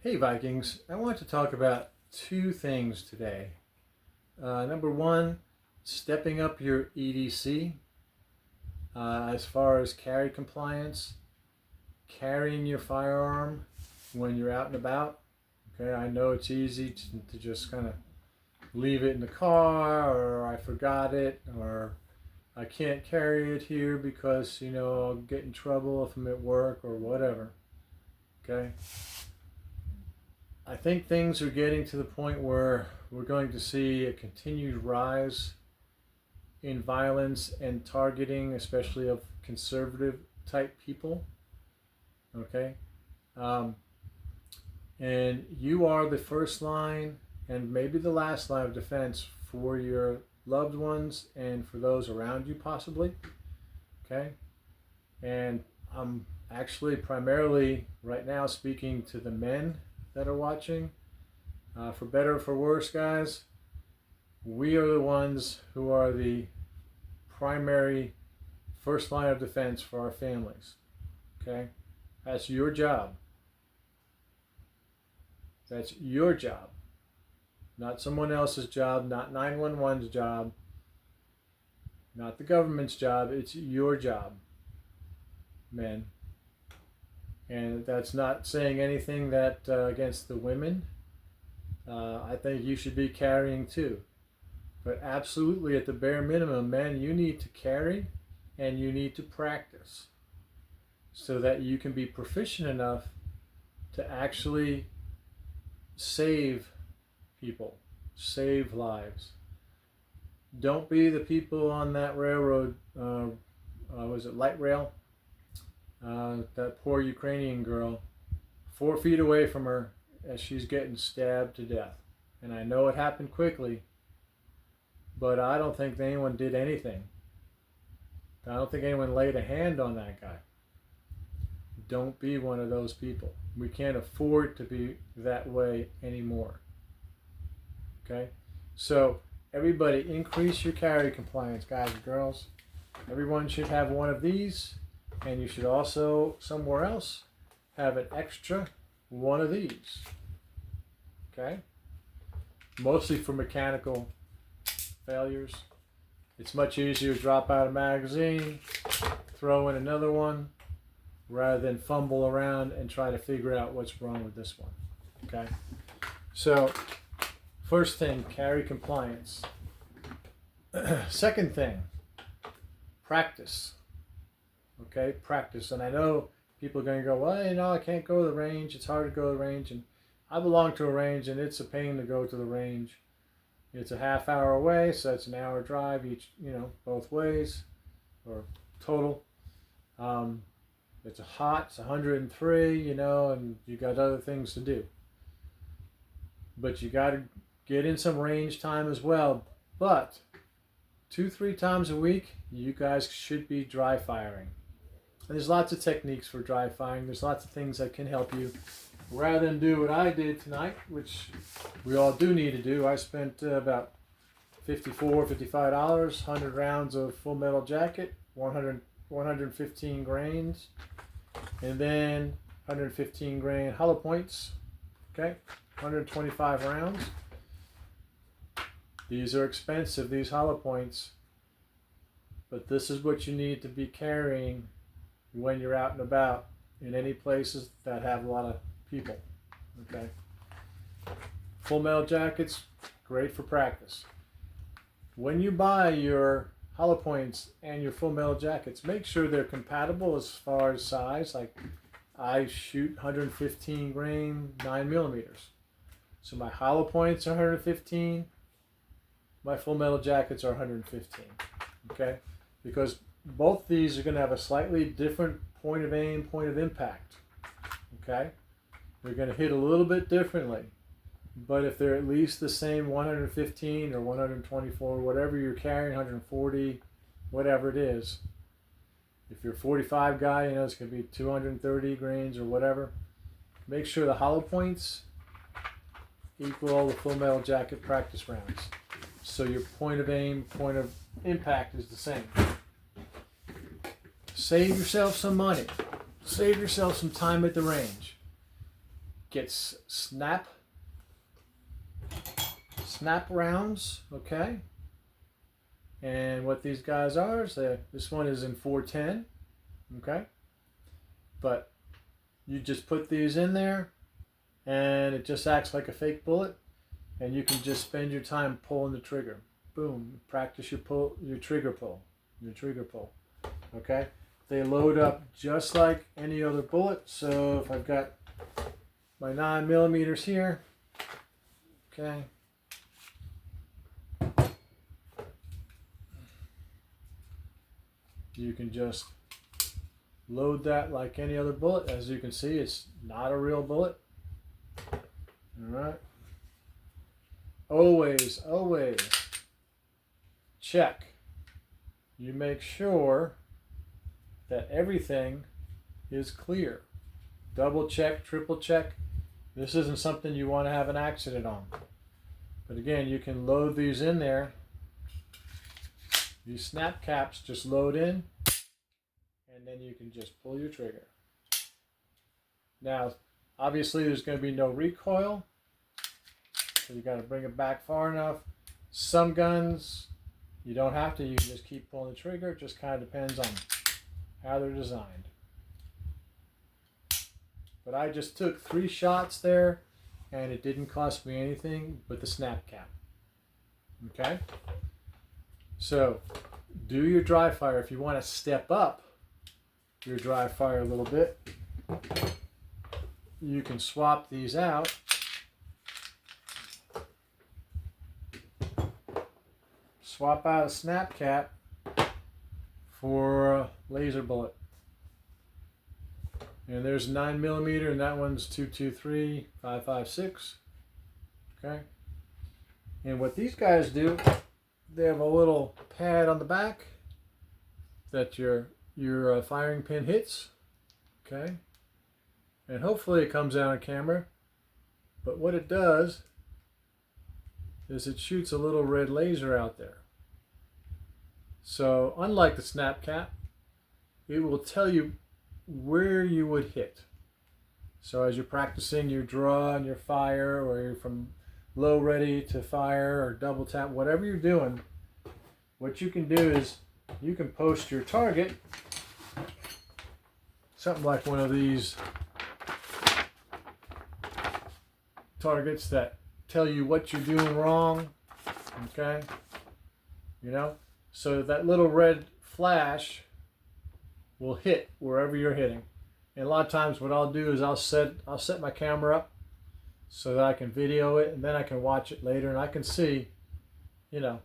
Hey Vikings, I want to talk about two things today. Number one, stepping up your EDC as far as carry compliance, carrying your firearm when you're out and about. Okay, I know it's easy to just kind of leave it in the car, or I forgot it, or I can't carry it here because I'll get in trouble if I'm at work or whatever. Okay. I think things are getting to the point where we're going to see a continued rise in violence and targeting, especially of conservative type people. Okay? And you are the first line and maybe the last line of defense for your loved ones and for those around you, possibly. Okay? And I'm actually primarily right now speaking to the men that are watching. For better or for worse, guys, we are the ones who are the primary first line of defense for our families. Okay? That's your job. That's your job. Not someone else's job, not 911's job, not the government's job. It's your job, men. And that's not saying anything that against the women. I think you should be carrying too. But absolutely, at the bare minimum, men, you need to carry and you need to practice so that you can be proficient enough to actually save people, save lives. Don't be the people on that railroad, was it light rail? That poor Ukrainian girl, 4 feet away from her as she's getting stabbed to death. And I know it happened quickly, but I don't think anyone did anything. I don't think anyone laid a hand on that guy. Don't be one of those people. We can't afford to be that way anymore. Okay? So, everybody increase your carry compliance, guys and girls. Everyone should have one of these. And you should also, somewhere else, have an extra one of these. Okay? Mostly for mechanical failures. It's much easier to drop out a magazine, throw in another one, rather than fumble around and try to figure out what's wrong with this one. Okay? So, first thing, carry compliance. Second thing, practice. Okay, practice. And I know people are going to go, well, I can't go to the range. It's hard to go to the range. And I belong to a range, and it's a pain to go to the range. It's a half hour away, so it's an hour drive each, both ways, or total. It's hot. It's 103, and you got other things to do. But you got to get in some range time as well. But 2-3 times a week, you guys should be dry firing. And there's lots of techniques for dry firing. There's lots of things that can help you. Rather than do what I did tonight, which we all do need to do, I spent about $55, 100 rounds of full metal jacket, 115 grains, and then 115 grain hollow points. Okay, 125 rounds. These are expensive, these hollow points, but this is what you need to be carrying when you're out and about in any places that have a lot of people. Okay. Full metal jackets, great for practice. When you buy your hollow points and your full metal jackets, make sure they're compatible as far as size. Like I shoot 115 grain 9mm. So my hollow points are 115. My full metal jackets are 115. Okay? Because both these are going to have a slightly different point of aim, point of impact. Okay? They're going to hit a little bit differently. But if they're at least the same 115 or 124, whatever you're carrying, 140, whatever it is. If you're a 45 guy, it's going to be 230 grains or whatever. Make sure the hollow points equal the full metal jacket practice rounds. So your point of aim, point of impact is the same. Save yourself some money. Save yourself some time at the range. get snap rounds, okay? And what these guys are is this one is in 410, okay? But you just put these in there and it just acts like a fake bullet, and you can just spend your time pulling the trigger. Boom, practice your trigger pull, okay? They load up just like any other bullet. So if I've got my 9mm here, okay, you can just load that like any other bullet. As you can see, it's not a real bullet. All right. Always check. You make sure that everything is clear. Double check, triple check. This isn't something you want to have an accident on. But again, you can load these in there. These snap caps just load in, and then you can just pull your trigger. Now, obviously there's going to be no recoil, so you got to bring it back far enough. Some guns, you don't have to. You can just keep pulling the trigger. It just kind of depends on how they're designed. But I just took 3 shots there, and it didn't cost me anything but the snap cap. Okay? So, do your dry fire. If you want to step up your dry fire a little bit, you can swap these out. Swap out a snap cap for a laser bullet. And there's 9mm, and that one's 223 5.56. Okay. And what these guys do, they have a little pad on the back that your firing pin hits. Okay. And hopefully it comes out on camera. But what it does is it shoots a little red laser out there. So unlike the snap cap, it will tell you where you would hit. So as you're practicing your draw and your fire, or you're from low ready to fire or double tap, whatever you're doing, what you can do is you can post your target, something like one of these targets that tell you what you're doing wrong, okay? You know, so that little red flash will hit wherever you're hitting. And a lot of times what I'll do is I'll set my camera up so that I can video it, and then I can watch it later and I can see, you know,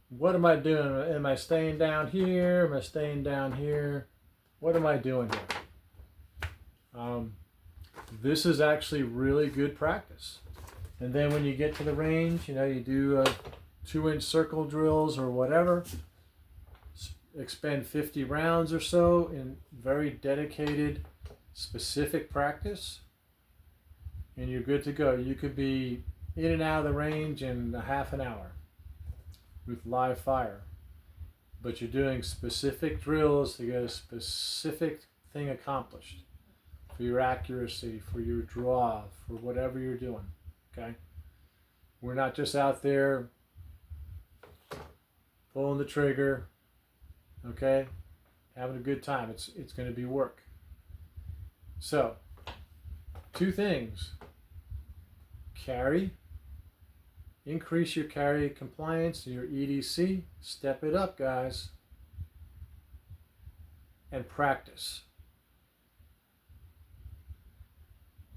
what am I doing? Am I staying down here? Am I staying down here? What am I doing here? This is actually really good practice. And then when you get to the range, you know, you do 2-inch circle drills or whatever, expend 50 rounds or so in very dedicated, specific practice, and you're good to go. You could be in and out of the range in a half an hour with live fire, but you're doing specific drills to get a specific thing accomplished for your accuracy, for your draw, for whatever you're doing. Okay? We're not just out there pulling the trigger, okay, having a good time. It's going to be work. So, 2 things. Carry. Increase your carry compliance, your EDC. Step it up, guys. And practice.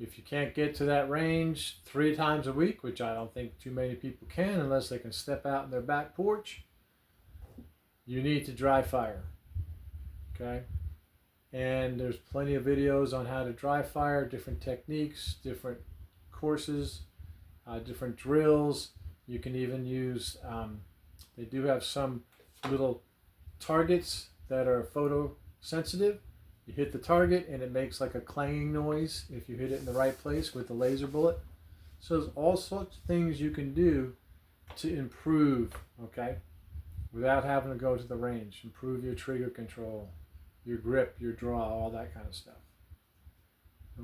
If you can't get to that range 3 times a week, which I don't think too many people can unless they can step out in their back porch, you need to dry fire. Okay? And there's plenty of videos on how to dry fire, different techniques, different courses, different drills. You can even use, they do have some little targets that are photosensitive. You hit the target and it makes like a clanging noise if you hit it in the right place with the laser bullet. So there's all sorts of things you can do to improve, okay, without having to go to the range. Improve your trigger control, your grip, your draw, all that kind of stuff.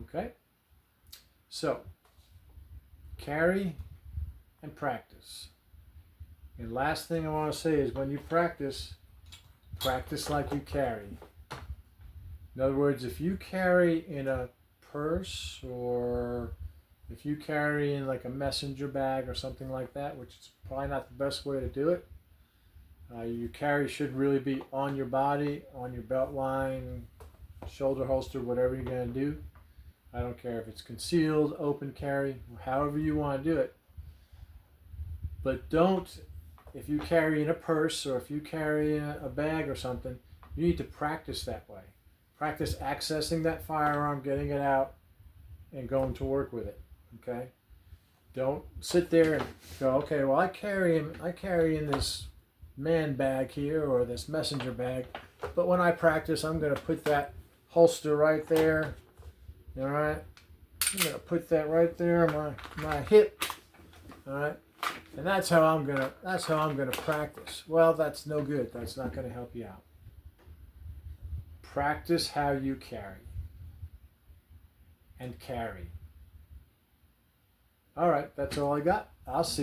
Okay? So, carry and practice. And last thing I want to say is when you practice, practice like you carry. In other words, if you carry in a purse, or if you carry in like a messenger bag or something like that, which is probably not the best way to do it, your carry should really be on your body, on your belt line, shoulder holster, whatever you're going to do. I don't care if it's concealed, open carry, however you want to do it. But don't, if you carry in a purse or if you carry in a bag or something, you need to practice that way. Practice accessing that firearm, getting it out, and going to work with it. Okay? Don't sit there and go, okay, well I carry in this man bag here or this messenger bag, but when I practice, I'm going to put that holster right there. All right, I'm going to put that right there on my hip. All right, and that's how I'm gonna practice. Well, that's no good. That's not going to help you out. Practice how you carry and carry. All right, that's all I got. I'll see you.